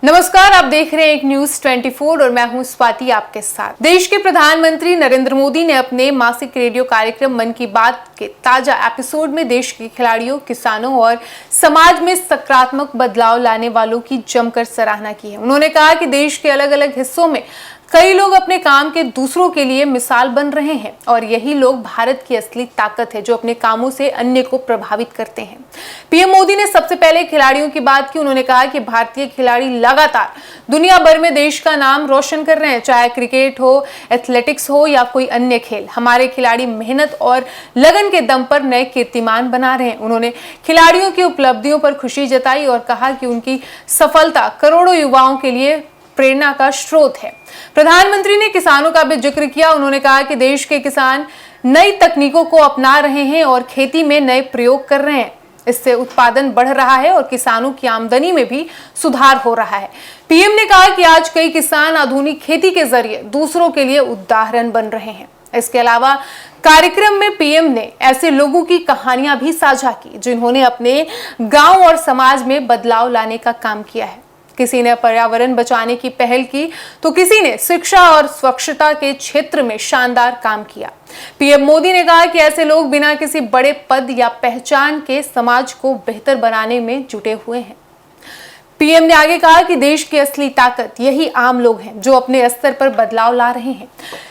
नमस्कार, आप देख रहे हैं एक न्यूज 24 और मैं हूं स्वाति आपके साथ। देश के प्रधानमंत्री नरेंद्र मोदी ने अपने मासिक रेडियो कार्यक्रम मन की बात के ताजा एपिसोड में देश के खिलाड़ियों, किसानों और समाज में सकारात्मक बदलाव लाने वालों की जमकर सराहना की है। उन्होंने कहा कि देश के अलग अलग हिस्सों में कई लोग अपने काम के दूसरों के लिए मिसाल बन रहे हैं और यही लोग भारत की असली ताकत है जो अपने कामों से अन्य को प्रभावित करते हैं। पीएम मोदी ने सबसे पहले खिलाड़ियों की बात की। उन्होंने कहा कि भारतीय खिलाड़ी लगातार दुनिया भर में देश का नाम रोशन कर रहे हैं, चाहे क्रिकेट हो, एथलेटिक्स हो या कोई अन्य खेल। हमारे खिलाड़ी मेहनत और लगन के दम पर नए कीर्तिमान बना रहे हैं। उन्होंने खिलाड़ियों की उपलब्धियों पर खुशी जताई और कहा कि उनकी सफलता करोड़ों युवाओं के लिए प्रेरणा का स्रोत है। प्रधानमंत्री ने किसानों का भी जिक्र किया। उन्होंने कहा कि देश के किसान नई तकनीकों को अपना रहे हैं और खेती में नए प्रयोग कर रहे हैं। इससे उत्पादन बढ़ रहा है और किसानों की आमदनी में भी सुधार हो रहा है। पीएम ने कहा कि आज कई किसान आधुनिक खेती के जरिए दूसरों के लिए उदाहरण बन रहे हैं। इसके अलावा कार्यक्रम में पीएम ने ऐसे लोगों की कहानियां भी साझा की जिन्होंने अपने गांव और समाज में बदलाव लाने का काम किया है। किसी ने पर्यावरण बचाने की पहल की तो किसी ने शिक्षा और स्वच्छता के क्षेत्र में शानदार काम किया। पीएम मोदी ने कहा कि ऐसे लोग बिना किसी बड़े पद या पहचान के समाज को बेहतर बनाने में जुटे हुए हैं। पीएम ने आगे कहा कि देश की असली ताकत यही आम लोग हैं जो अपने स्तर पर बदलाव ला रहे हैं।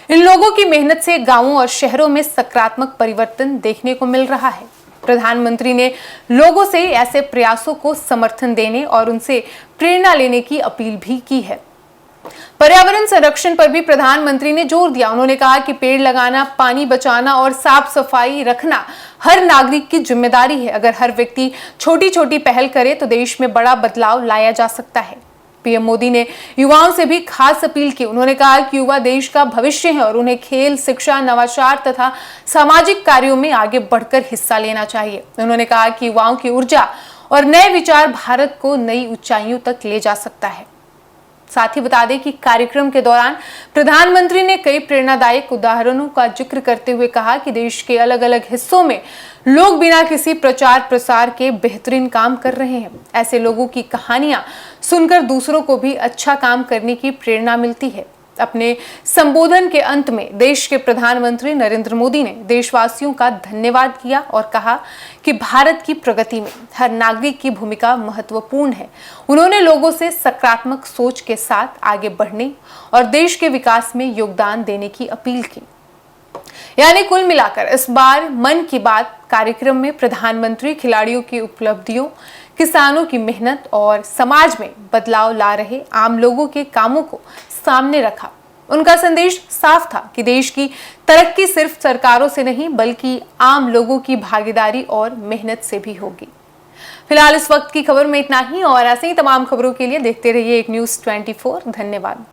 इन लोगों की मेहनत से गांवों और शहरों में सकारात्मक परिवर्तन देखने को मिल रहा है। प्रधानमंत्री ने लोगों से ऐसे प्रयासों को समर्थन देने और उनसे प्रेरणा लेने की अपील भी की है। पर्यावरण संरक्षण पर भी प्रधानमंत्री ने जोर दिया। उन्होंने कहा कि पेड़ लगाना, पानी बचाना और साफ सफाई रखना हर नागरिक की जिम्मेदारी है। अगर हर व्यक्ति छोटी छोटी पहल करे तो देश में बड़ा बदलाव लाया जा सकता है। पीएम मोदी ने युवाओं से भी खास अपील की। उन्होंने कहा कि युवा देश का भविष्य है और उन्हें खेल, शिक्षा, नवाचार तथा सामाजिक कार्यों में आगे बढ़कर हिस्सा लेना चाहिए। उन्होंने कहा कि युवाओं की ऊर्जा और नए विचार भारत को नई ऊंचाइयों तक ले जा सकता है। साथ ही बता दें कि कार्यक्रम के दौरान प्रधानमंत्री ने कई प्रेरणादायक उदाहरणों का जिक्र करते हुए कहा कि देश के अलग अलग हिस्सों में लोग बिना किसी प्रचार प्रसार के बेहतरीन काम कर रहे हैं। ऐसे लोगों की कहानियां सुनकर दूसरों को भी अच्छा काम करने की प्रेरणा मिलती है। अपने संबोधन के अंत में देश के प्रधानमंत्री नरेंद्र मोदी ने देशवासियों का धन्यवाद किया और कहा कि भारत की प्रगति में हर नागरिक की भूमिका महत्वपूर्ण है। उन्होंने लोगों से सकारात्मक सोच के साथ आगे बढ़ने और देश के विकास में योगदान देने की अपील की। यानी कुल मिलाकर इस बार मन की बात कार्यक्रम में प्रधानमंत्री खिलाड़ियों की उपलब्धियों, किसानों की मेहनत और समाज में बदलाव ला रहे आम लोगों के कामों को सामने रखा। उनका संदेश साफ था कि देश की तरक्की सिर्फ सरकारों से नहीं बल्कि आम लोगों की भागीदारी और मेहनत से भी होगी। फिलहाल इस वक्त की खबर में इतना ही और ऐसे ही तमाम खबरों के लिए देखते रहिए एक न्यूज 24। धन्यवाद।